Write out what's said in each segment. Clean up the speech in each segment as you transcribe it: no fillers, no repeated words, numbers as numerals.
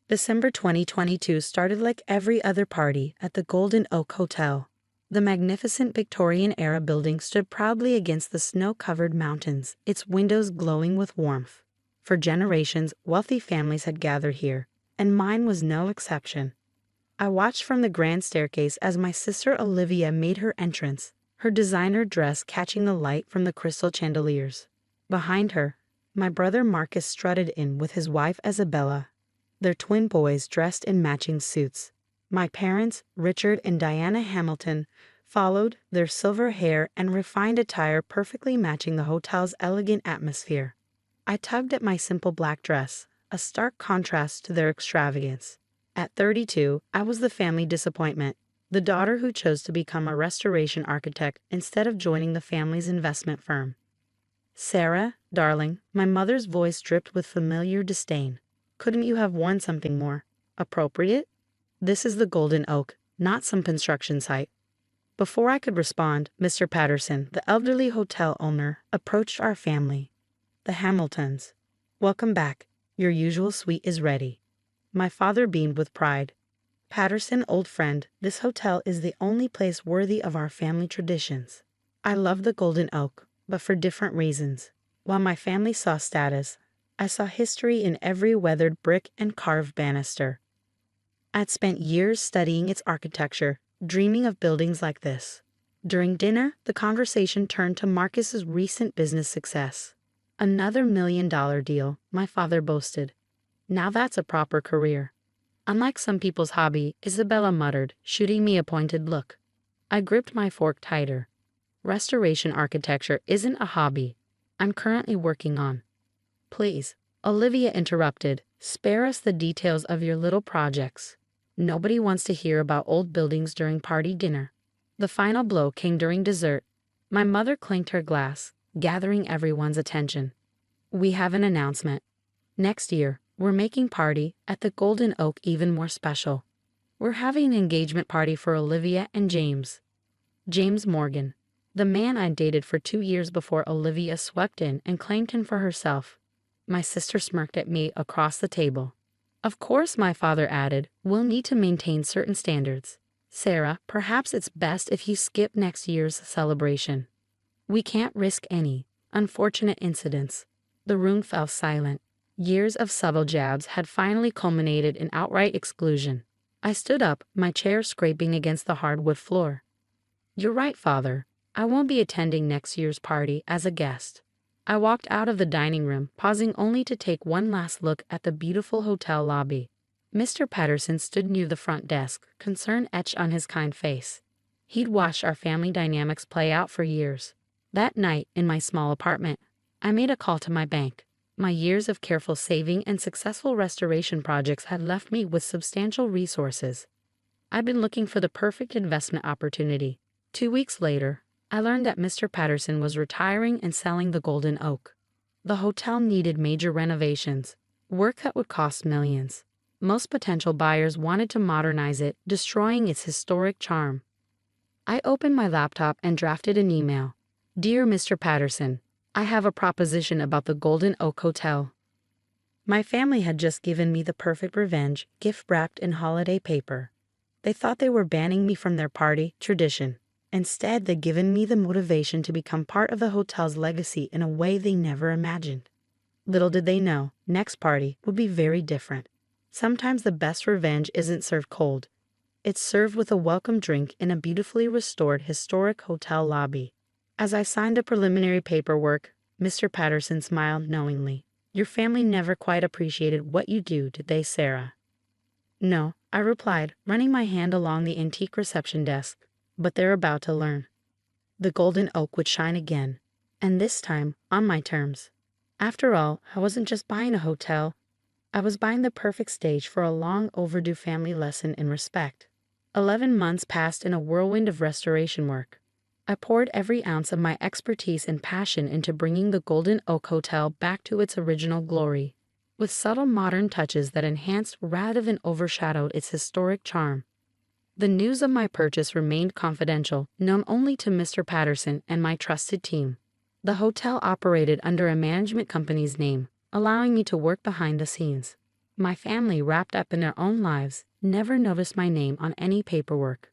December 2022 started like every other party at the Golden Oak Hotel. The magnificent Victorian-era building stood proudly against the snow-covered mountains, its windows glowing with warmth. For generations, wealthy families had gathered here, and mine was no exception. I watched from the grand staircase as my sister Olivia made her entrance, her designer dress catching the light from the crystal chandeliers. Behind her, my brother Marcus strutted in with his wife Isabella, their twin boys dressed in matching suits. My parents, Richard and Diana Hamilton, followed, their silver hair and refined attire perfectly matching the hotel's elegant atmosphere. I tugged at my simple black dress, a stark contrast to their extravagance. At 32, I was the family disappointment, the daughter who chose to become a restoration architect instead of joining the family's investment firm. "Sarah, darling," my mother's voice dripped with familiar disdain. "Couldn't you have worn something more appropriate? This is the Golden Oak, not some construction site." Before I could respond, Mr. Patterson, the elderly hotel owner, approached our family. "The Hamiltons. Welcome back. Your usual suite is ready." My father beamed with pride. "Patterson, old friend, this hotel is the only place worthy of our family traditions. I love the Golden Oak, but for different reasons. While my family saw status, I saw history in every weathered brick and carved banister. I'd spent years studying its architecture, dreaming of buildings like this." During dinner, the conversation turned to Marcus's recent business success. "Another $1 million deal," my father boasted. "Now that's a proper career." "Unlike some people's hobby," Isabella muttered, shooting me a pointed look. I gripped my fork tighter. "Restoration architecture isn't a hobby. I'm currently working on—" "Please," Olivia interrupted, "spare us the details of your little projects. Nobody wants to hear about old buildings during party dinner." The final blow came during dessert. My mother clinked her glass, gathering everyone's attention. "We have an announcement. Next year, we're making party at the Golden Oak even more special. We're having an engagement party for Olivia and James. James Morgan, the man I dated for 2 years before Olivia swept in and claimed him for herself." My sister smirked at me across the table. "Of course," my father added, "we'll need to maintain certain standards. Sarah, perhaps it's best if you skip next year's celebration. We can't risk any unfortunate incidents." The room fell silent. Years of subtle jabs had finally culminated in outright exclusion. I stood up, my chair scraping against the hardwood floor. "You're right, Father. I won't be attending next year's party as a guest." I walked out of the dining room, pausing only to take one last look at the beautiful hotel lobby. Mr. Patterson stood near the front desk, concern etched on his kind face. He'd watched our family dynamics play out for years. That night, in my small apartment, I made a call to my bank. My years of careful saving and successful restoration projects had left me with substantial resources. I'd been looking for the perfect investment opportunity. 2 weeks later, I learned that Mr. Patterson was retiring and selling the Golden Oak. The hotel needed major renovations, work that would cost millions. Most potential buyers wanted to modernize it, destroying its historic charm. I opened my laptop and drafted an email. "Dear Mr. Patterson, I have a proposition about the Golden Oak Hotel." My family had just given me the perfect revenge, gift wrapped in holiday paper. They thought they were banning me from their party tradition. Instead, they'd given me the motivation to become part of the hotel's legacy in a way they never imagined. Little did they know, next party would be very different. Sometimes the best revenge isn't served cold. It's served with a welcome drink in a beautifully restored historic hotel lobby. As I signed the preliminary paperwork, Mr. Patterson smiled knowingly. "Your family never quite appreciated what you do, did they, Sarah?" "No," I replied, running my hand along the antique reception desk. "But they're about to learn." The Golden Oak would shine again, and this time on my terms. After all, I wasn't just buying a hotel. I was buying the perfect stage for a long overdue family lesson in respect. 11 months passed in a whirlwind of restoration work. I poured every ounce of my expertise and passion into bringing the Golden Oak Hotel back to its original glory, with subtle modern touches that enhanced rather than overshadowed its historic charm. The news of my purchase remained confidential, known only to Mr. Patterson and my trusted team. The hotel operated under a management company's name, allowing me to work behind the scenes. My family, wrapped up in their own lives, never noticed my name on any paperwork.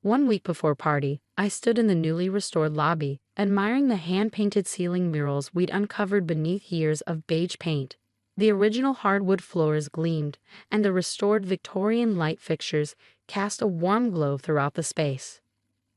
1 week before party, I stood in the newly restored lobby, admiring the hand-painted ceiling murals we'd uncovered beneath years of beige paint. The original hardwood floors gleamed, and the restored Victorian light fixtures cast a warm glow throughout the space.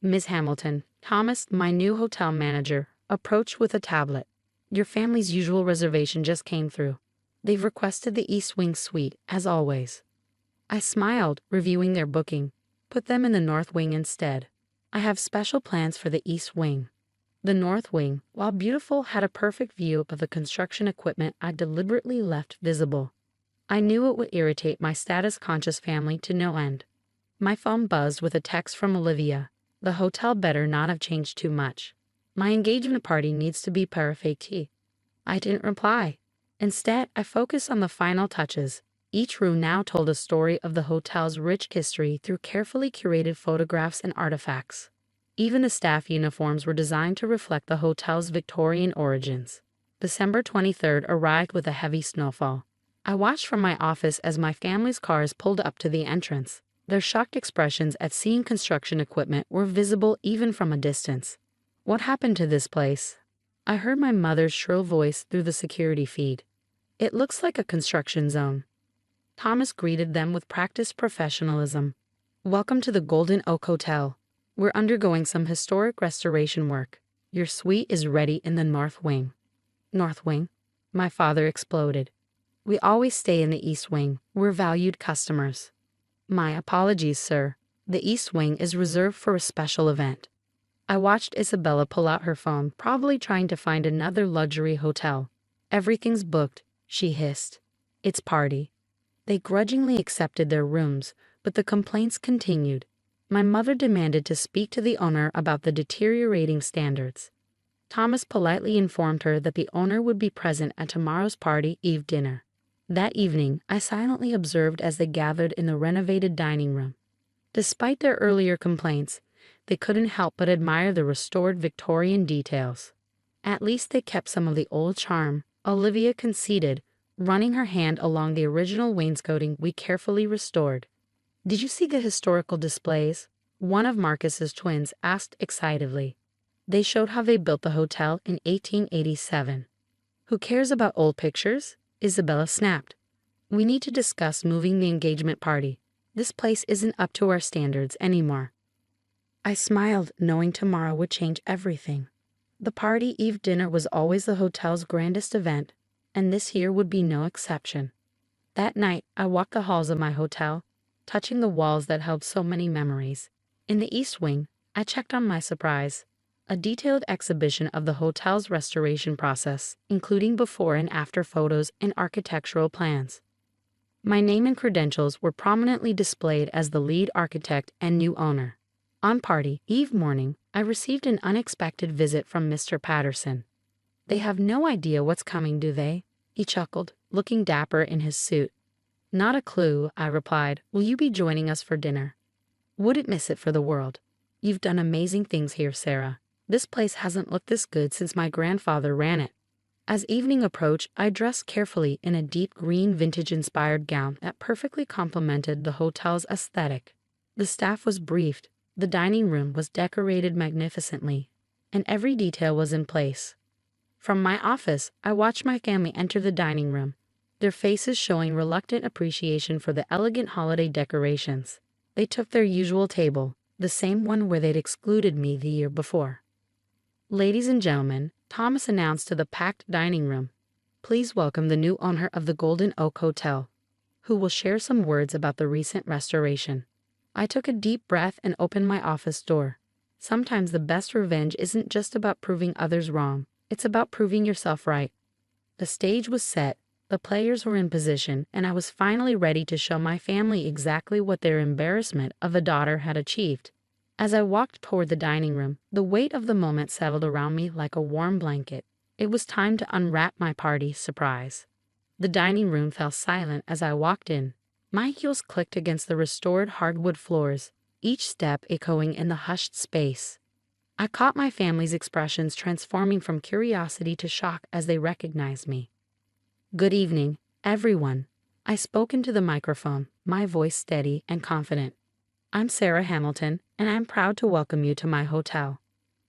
Miss Hamilton, Thomas, my new hotel manager, approached with a tablet. Your family's usual reservation just came through. They've requested the East Wing suite, as always. I smiled, reviewing their booking. Put them in the North Wing instead. I have special plans for the East Wing. The North Wing, while beautiful, had a perfect view of the construction equipment I deliberately left visible. I knew it would irritate my status-conscious family to no end. My phone buzzed with a text from Olivia. The hotel better not have changed too much. My engagement party needs to be perfect. I didn't reply. Instead, I focused on the final touches. Each room now told a story of the hotel's rich history through carefully curated photographs and artifacts. Even the staff uniforms were designed to reflect the hotel's Victorian origins. December 23rd arrived with a heavy snowfall. I watched from my office as my family's cars pulled up to the entrance. Their shocked expressions at seeing construction equipment were visible even from a distance. What happened to this place? I heard my mother's shrill voice through the security feed. It looks like a construction zone. Thomas greeted them with practiced professionalism. Welcome to the Golden Oak Hotel. We're undergoing some historic restoration work. Your suite is ready in the North Wing. North Wing? My father exploded. We always stay in the East Wing. We're valued customers. My apologies, sir. The East Wing is reserved for a special event. I watched Isabella pull out her phone, probably trying to find another luxury hotel. Everything's booked, she hissed. It's party. They grudgingly accepted their rooms, but the complaints continued. My mother demanded to speak to the owner about the deteriorating standards. Thomas politely informed her that the owner would be present at tomorrow's party eve dinner. That evening, I silently observed as they gathered in the renovated dining room. Despite their earlier complaints, they couldn't help but admire the restored Victorian details. At least they kept some of the old charm, Olivia conceded, running her hand along the original wainscoting we carefully restored. Did you see the historical displays? One of Marcus's twins asked excitedly. They showed how they built the hotel in 1887. Who cares about old pictures? Isabella snapped. We need to discuss moving the engagement party. This place isn't up to our standards anymore. I smiled, knowing tomorrow would change everything. The party eve dinner was always the hotel's grandest event, and this year would be no exception. That night, I walked the halls of my hotel, touching the walls that held so many memories. In the East Wing, I checked on my surprise. A detailed exhibition of the hotel's restoration process, including before and after photos and architectural plans. My name and credentials were prominently displayed as the lead architect and new owner. On party eve morning, I received an unexpected visit from Mr. Patterson. They have no idea what's coming, do they? He chuckled, looking dapper in his suit. Not a clue, I replied. Will you be joining us for dinner? Wouldn't miss it for the world. You've done amazing things here, Sarah. This place hasn't looked this good since my grandfather ran it. As evening approached, I dressed carefully in a deep green vintage-inspired gown that perfectly complemented the hotel's aesthetic. The staff was briefed. The dining room was decorated magnificently, and every detail was in place. From my office, I watched my family enter the dining room, their faces showing reluctant appreciation for the elegant holiday decorations. They took their usual table, the same one where they'd excluded me the year before. Ladies and gentlemen, Thomas announced to the packed dining room, please welcome the new owner of the Golden Oak Hotel, who will share some words about the recent restoration. I took a deep breath and opened my office door. Sometimes the best revenge isn't just about proving others wrong, it's about proving yourself right. The stage was set, the players were in position, and I was finally ready to show my family exactly what their embarrassment of a daughter had achieved. As I walked toward the dining room, the weight of the moment settled around me like a warm blanket. It was time to unwrap my party surprise. The dining room fell silent as I walked in. My heels clicked against the restored hardwood floors, each step echoing in the hushed space. I caught my family's expressions transforming from curiosity to shock as they recognized me. Good evening, everyone. I spoke into the microphone, my voice steady and confident. "I'm Sarah Hamilton, and I'm proud to welcome you to my hotel."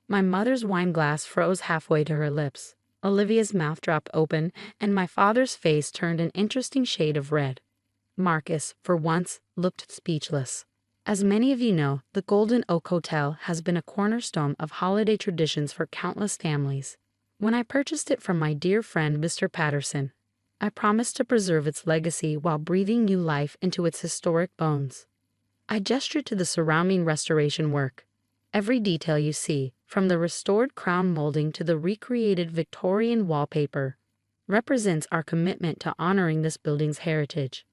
My mother's wine glass froze halfway to her lips. Olivia's mouth dropped open, and my father's face turned an interesting shade of red. Marcus, for once, looked speechless. As many of you know, the Golden Oak Hotel has been a cornerstone of holiday traditions for countless families. When I purchased it from my dear friend Mr. Patterson, I promised to preserve its legacy while breathing new life into its historic bones. I gestured to the surrounding restoration work. Every detail you see, from the restored crown molding to the recreated Victorian wallpaper, represents our commitment to honoring this building's heritage.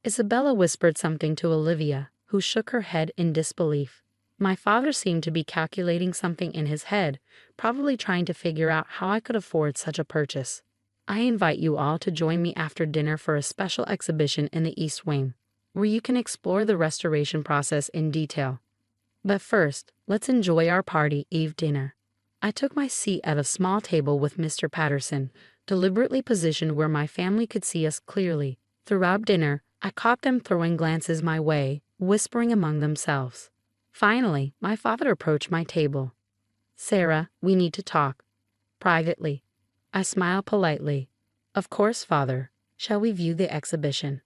Isabella whispered something to Olivia, who shook her head in disbelief. My father seemed to be calculating something in his head, probably trying to figure out how I could afford such a purchase. I invite you all to join me after dinner for a special exhibition in the East Wing, where you can explore the restoration process in detail. But first, let's enjoy our party Eve dinner. I took my seat at a small table with Mr. Patterson, deliberately positioned where my family could see us clearly. Throughout dinner, I caught them throwing glances my way, whispering among themselves. Finally, my father approached my table. "Sarah, we need to talk. Privately." I smiled politely. "Of course, father. Shall we view the exhibition?"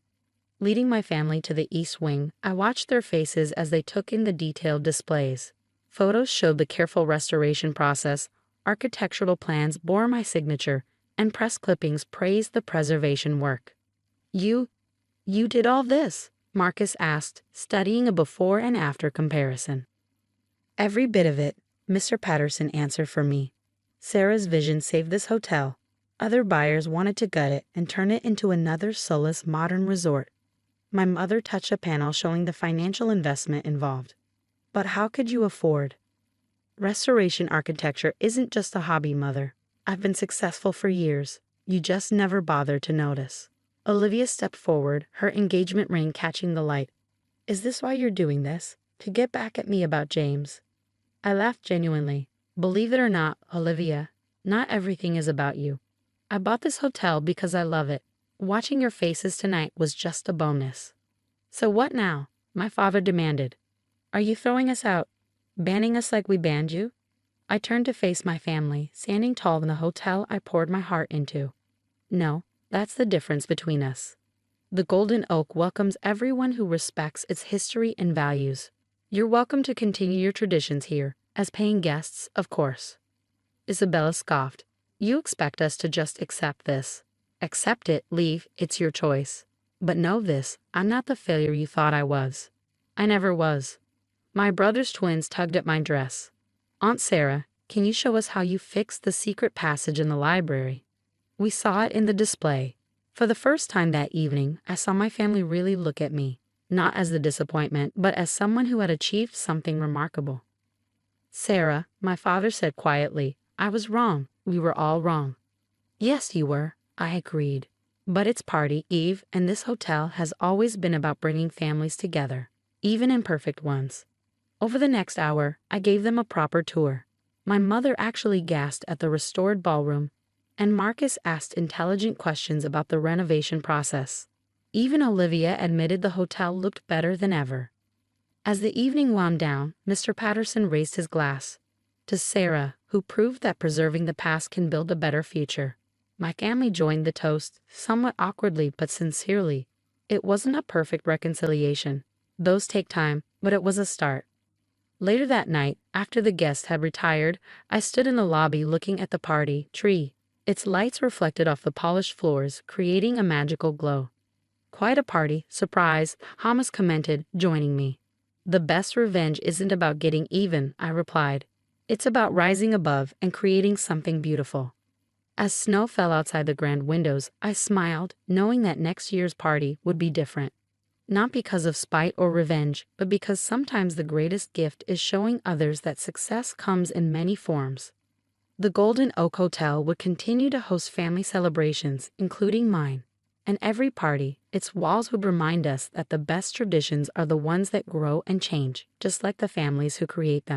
Leading my family to the East Wing, I watched their faces as they took in the detailed displays. Photos showed the careful restoration process, architectural plans bore my signature, and press clippings praised the preservation work. You did all this?" Marcus asked, studying a before and after comparison. "Every bit of it," Mr. Patterson answered for me. "Sarah's vision saved this hotel. Other buyers wanted to gut it and turn it into another soulless modern resort." My mother touched a panel showing the financial investment involved. "But how could you afford?" "Restoration architecture isn't just a hobby, Mother. I've been successful for years. You just never bothered to notice." Olivia stepped forward, her engagement ring catching the light. "Is this why you're doing this? To get back at me about James?" I laughed genuinely. "Believe it or not, Olivia, not everything is about you. I bought this hotel because I love it. Watching your faces tonight was just a bonus." "So what now?" my father demanded. "Are you throwing us out? Banning us like we banned you?" I turned to face my family, standing tall in the hotel I poured my heart into. "No, that's the difference between us. The Golden Oak welcomes everyone who respects its history and values. You're welcome to continue your traditions here, as paying guests, of course." Isabella scoffed. "You expect us to just accept this. Accept it, leave, it's your choice. But know this, I'm not the failure you thought I was. I never was." My brother's twins tugged at my dress. "Aunt Sarah, can you show us how you fixed the secret passage in the library?" We saw it in the display. For the first time that evening, I saw my family really look at me, not as the disappointment, but as someone who had achieved something remarkable. "Sarah," my father said quietly, "I was wrong. We were all wrong." "Yes, you were," I agreed. "But it's party Eve, and this hotel has always been about bringing families together, even imperfect ones." Over the next hour, I gave them a proper tour. My mother actually gasped at the restored ballroom, and Marcus asked intelligent questions about the renovation process. Even Olivia admitted the hotel looked better than ever. As the evening wound down, Mr. Patterson raised his glass. "To Sarah, who proved that preserving the past can build a better future." My family joined the toast, somewhat awkwardly but sincerely. It wasn't a perfect reconciliation. Those take time, but it was a start. Later that night, after the guests had retired, I stood in the lobby looking at the party tree. Its lights reflected off the polished floors, creating a magical glow. "Quite a party, surprise," Hamas commented, joining me. "The best revenge isn't about getting even," I replied. "It's about rising above and creating something beautiful." As snow fell outside the grand windows, I smiled, knowing that next year's party would be different. Not because of spite or revenge, but because sometimes the greatest gift is showing others that success comes in many forms. The Golden Oak Hotel would continue to host family celebrations, including mine. And every party, its walls would remind us that the best traditions are the ones that grow and change, just like the families who create them.